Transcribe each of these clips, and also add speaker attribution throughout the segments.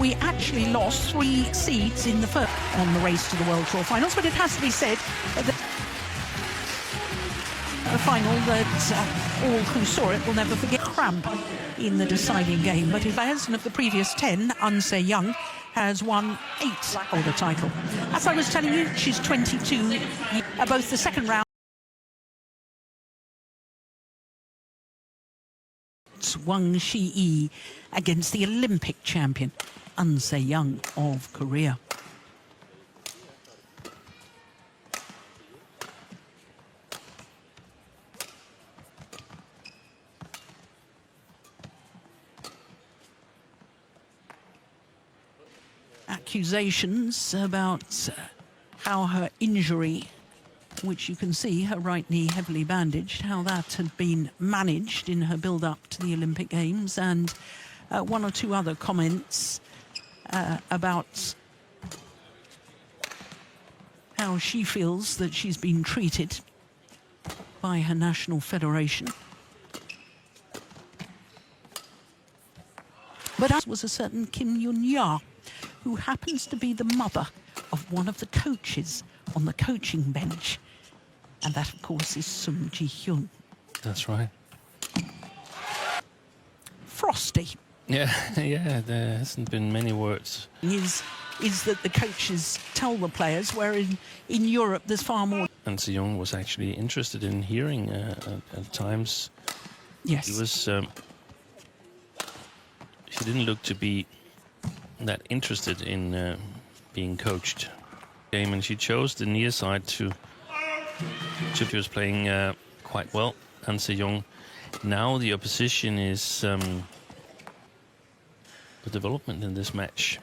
Speaker 1: we actually lost 3 seeds in the first on the race to the World Tour Finals, but it has to be said that the final that all who saw it will never forget. Cramp in the deciding game, but if and of the previous 10, Unse Young has won 8 of the title. As I was telling you, she's 22. Both the second round. Wang Shi-yi against the Olympic champion Unse Young of Korea. Accusations about how her injury, which you can see, her right knee heavily bandaged, how that had been managed in her build-up to the Olympic Games, and 1 or 2 other comments about how she feels that she's been treated by her national federation. But as was a certain Kim Yun-ya, who happens to be the mother of one of the coaches on the coaching bench. And that, of course, is Sung Ji-hyun.
Speaker 2: That's right.
Speaker 1: Frosty.
Speaker 2: Yeah, yeah, there hasn't been many words.
Speaker 1: Is that the coaches tell the players, where in Europe there's far more.
Speaker 2: And Sejong was actually interested in hearing at times.
Speaker 1: Yes.
Speaker 2: He was. She didn't look to be that interested in being coached. And she chose the near side to. She was playing quite well, and Sejong. Now the opposition is the development in this match.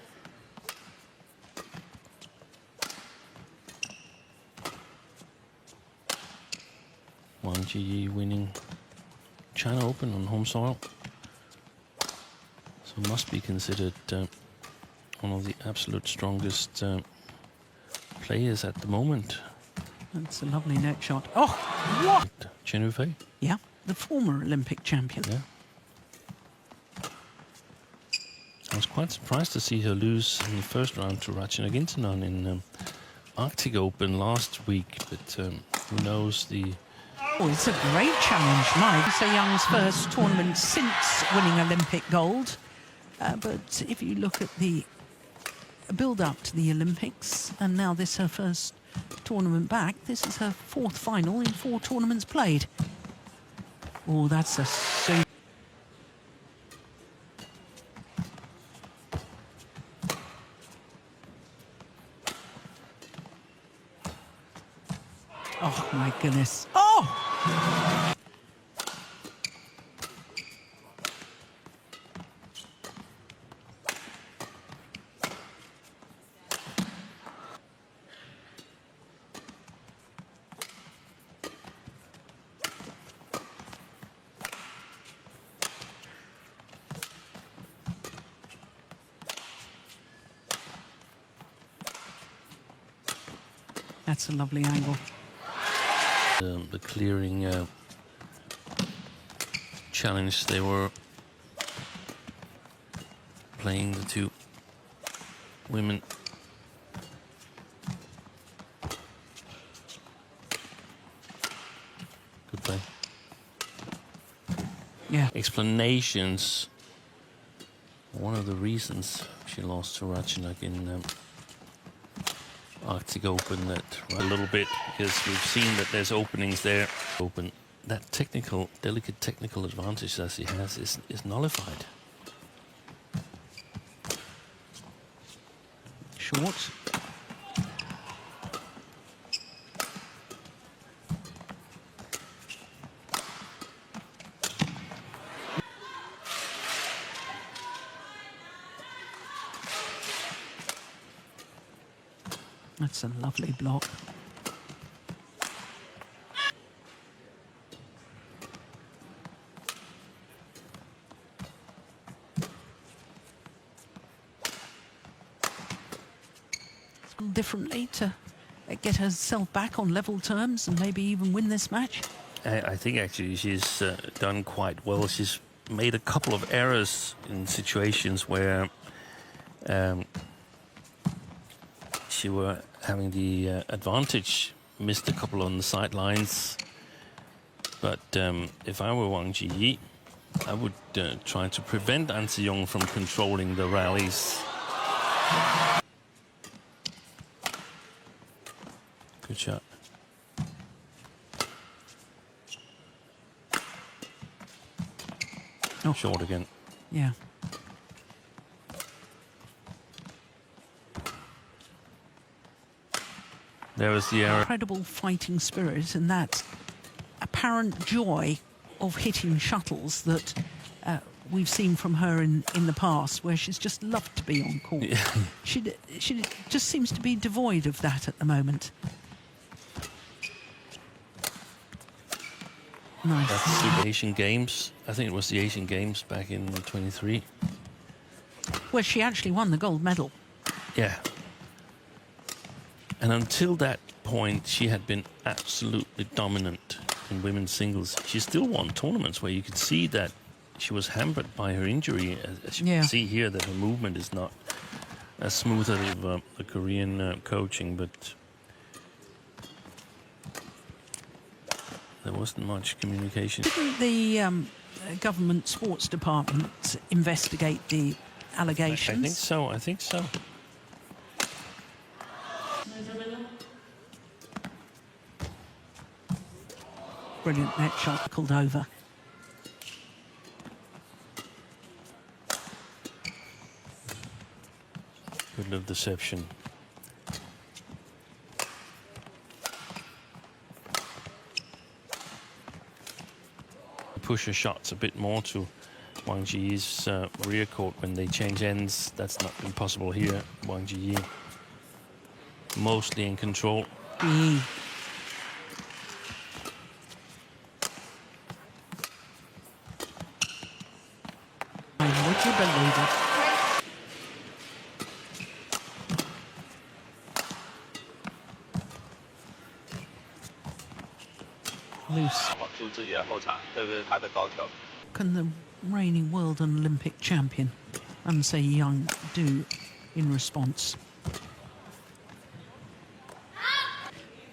Speaker 2: Wang Ji winning China Open on home soil, so must be considered one of the absolute strongest players at the moment.
Speaker 1: That's a lovely net shot. Oh, what?
Speaker 2: Chen Yufei?
Speaker 1: Yeah, the former Olympic champion.
Speaker 2: Yeah. I was quite surprised to see her lose in the first round to Ratchanok Intanon in Arctic Open last week, but who knows the...
Speaker 1: Oh, it's a great challenge, Mike. Sejong's first tournament since winning Olympic gold. But if you look at the build-up to the Olympics, and now this is her first tournament back, this is her 4th final in 4 tournaments played. Oh, that's a... Oh, my goodness. Oh! That's a lovely angle.
Speaker 2: The clearing challenge, they were playing the 2 women. Good play.
Speaker 1: Yeah.
Speaker 2: Explanations. One of the reasons she lost to Ratchanok in Arctic Open, that a little bit, because we've seen that there's openings there. Open, that delicate technical advantage that she has is nullified.
Speaker 1: Short. That's a lovely block. Differently to get herself back on level terms and maybe even win this match.
Speaker 2: I think actually she's done quite well. She's made a couple of errors in situations where She were having the advantage, missed a couple on the sidelines. But if I were Wang Ji, I would try to prevent An Se-young from controlling the rallies. Good shot.
Speaker 1: Oh.
Speaker 2: Short again.
Speaker 1: Yeah.
Speaker 2: There was the error.
Speaker 1: Incredible fighting spirit and that apparent joy of hitting shuttles that we've seen from her in the past, where she's just loved to be on court.
Speaker 2: Yeah.
Speaker 1: She just seems to be devoid of that at the moment. Nice.
Speaker 2: That's the Asian Games. I think it was the Asian Games back in 23.
Speaker 1: Where she actually won the gold medal.
Speaker 2: Yeah. And until that point, she had been absolutely dominant in women's singles. She still won tournaments where you could see that she was hampered by her injury. As you can see here, that her movement is not as smooth as the Korean coaching, but there wasn't much communication.
Speaker 1: Didn't the government sports department investigate the allegations?
Speaker 2: I think so. I think so.
Speaker 1: Brilliant net shot called over.
Speaker 2: Good little deception. Push her shots a bit more to Wang Ji's rear court when they change ends. That's not impossible here. Wang Ji mostly in control.
Speaker 1: Would you believe it? Loose. Can the reigning world and Olympic champion An Se-young do in response?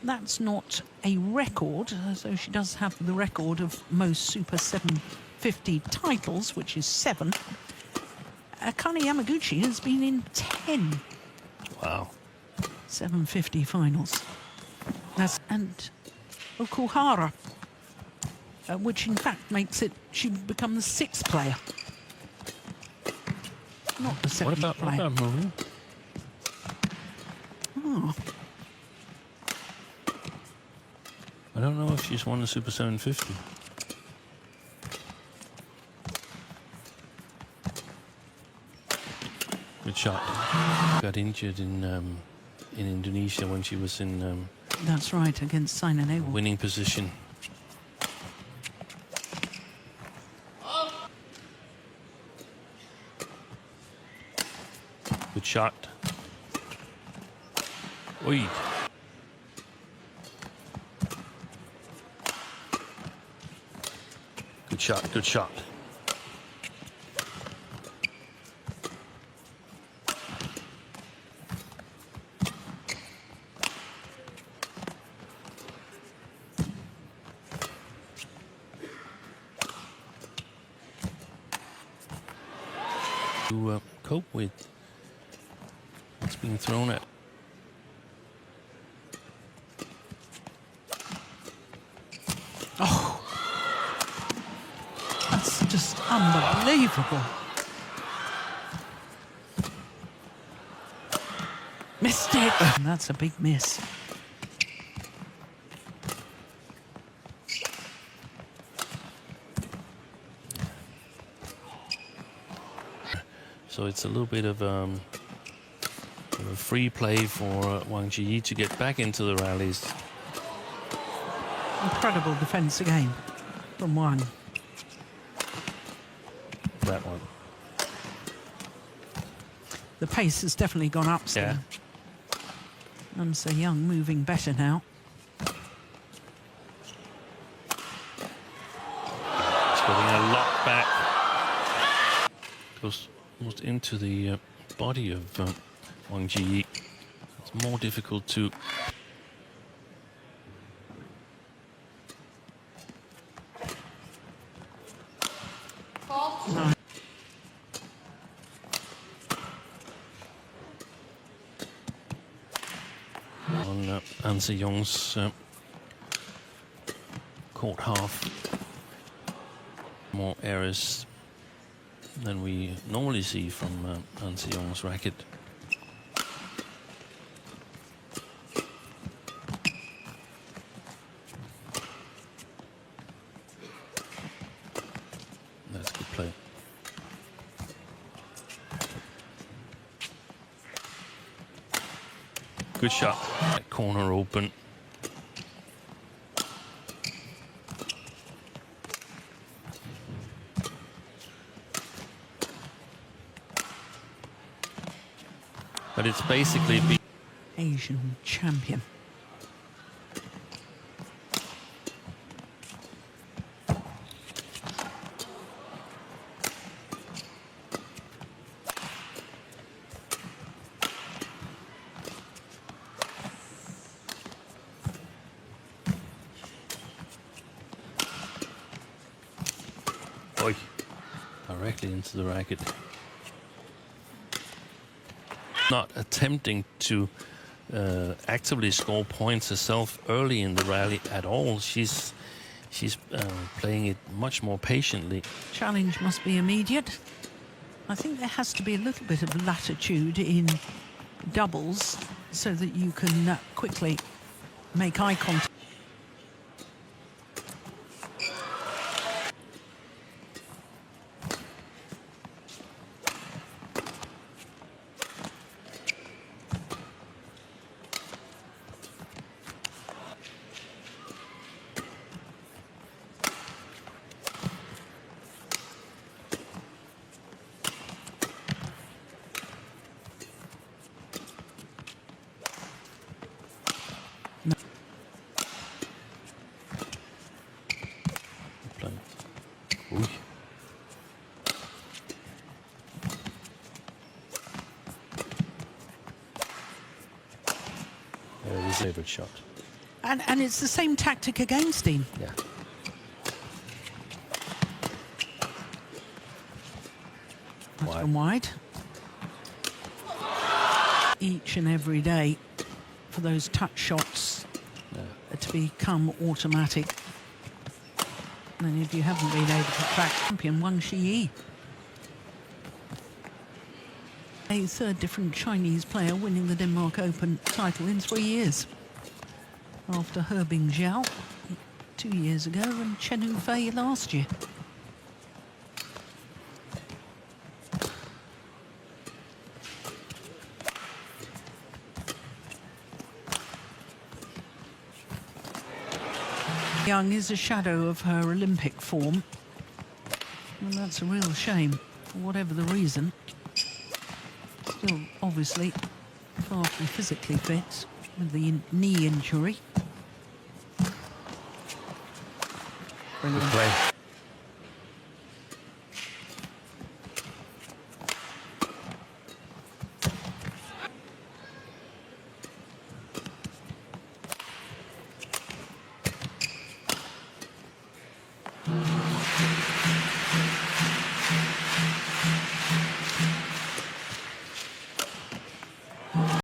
Speaker 1: That's not a record, so she does have the record of most Super 750 titles, which is 7. Akane Yamaguchi has been in 10
Speaker 2: Wow.
Speaker 1: 750 finals. And Okuhara, which in fact makes it, she become the 6th player. Not the 7th player.
Speaker 2: What about Marie?
Speaker 1: Oh.
Speaker 2: I don't know if she's won the Super 750. Good shot. Got injured in Indonesia when she was in
Speaker 1: That's right, against Saina Nehwal.
Speaker 2: winning position. Good shot. Oi. Good shot, good shot. To cope with what's being thrown at.
Speaker 1: Oh, that's just unbelievable. Missed it. That's a big miss.
Speaker 2: So it's a little bit of a free play for Wang Ji to get back into the rallies.
Speaker 1: Incredible defence again from Wang.
Speaker 2: That one.
Speaker 1: The pace has definitely gone up still.
Speaker 2: Yeah.
Speaker 1: An Se-young moving better now.
Speaker 2: It's getting a lot back. Goes almost into the body of Wang Ji. It's more difficult to. On An Se-young's court half. More errors than we normally see from An Se-young's racket. That's good play. Good shot. That corner open. But it's basically
Speaker 1: Asian champion.
Speaker 2: Oi, directly into the racket. Not attempting to actively score points herself early in the rally at all. She's playing it much more patiently.
Speaker 1: Challenge must be immediate. I think there has to be a little bit of latitude in doubles so that you can quickly make eye contact.
Speaker 2: Ooh. His favorite shot.
Speaker 1: And it's the same tactic against him.
Speaker 2: Yeah.
Speaker 1: That's gone wide. Each and every day for those touch shots to become automatic. And if you haven't been able to track champion Wang Shiyi, a third different Chinese player winning the Denmark Open title in 3 years. After Herbing Zhao 2 years ago and Chen Yufei last year. Young is a shadow of her Olympic form, and that's a real shame, for whatever the reason. Still, obviously, far from physically fit with the knee injury.
Speaker 2: Brilliant play.